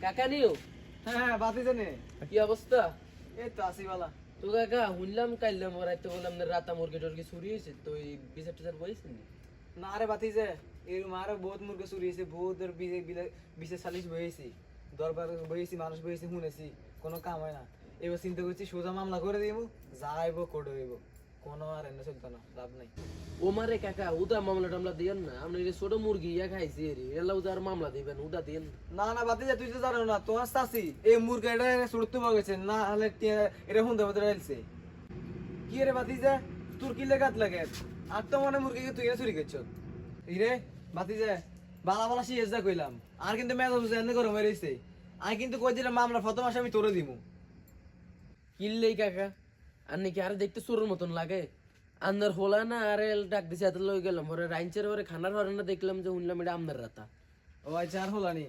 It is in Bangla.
কাকা নিও হ্যাঁ বাতি জানে কি অবস্থা? এই তো আসি বালা। তো কাকা শুনলাম কাইলাম রাইতে বললাম না রাতা মুরগি টুরগি চুরি হয়েছে, তো এই বিচার টিচার বইছেন নি? না রে বাতি যে এরকম আরো বহুত মুরগি চুরি হয়েছে, বহুত বিশে সালিশ বইয়েছি, দরবার বইয়েছি, মানুষ বইয়েছি, শুনেছি, কোনো কাম হয় না। এবার চিন্তা করছি সোজা মামলা করে দিব, যাইব কোর্টে হইব, কোনো আর এনে চলতো না, লাভ নাই। ও মারে কাকা উদা মামলা টামলা দিয়েন না, আপনি এই ছোট মুরগি ইয়া খাইছি এরি এলা উদার মামলা দিবেন, উদা দিয়েন না। না না বাতি যা, তুই তো জানো না তোমার চাষি এই মুরগা এটা সুরত গেছে না, হলে এটা হুন দেবো রাইলছে কি রে বাতি যা, তোর কি লেগাত লাগে আর তো মনে মুরগিকে তুই চুরি করছ রে বাতি যা, বালা বালা শিয়েস যা কইলাম, আর কিন্তু মেজাজ বুঝে এনে গরম হয়ে রয়েছে। আমি কিন্তু কই দিলাম মামলা প্রথম মাসে আমি তোরে দিমু। কিনলেই কাকা আর নাকি আর দেখতে চোরের মতন লাগে, আন্দার হলা না আর ডাক দিছে এত লই গেলাম ওরে রাইনচের ওরে খানার হরে না দেখলাম যে শুনলাম এটা আমদার রাতা। ও আচ্ছা আর হলানি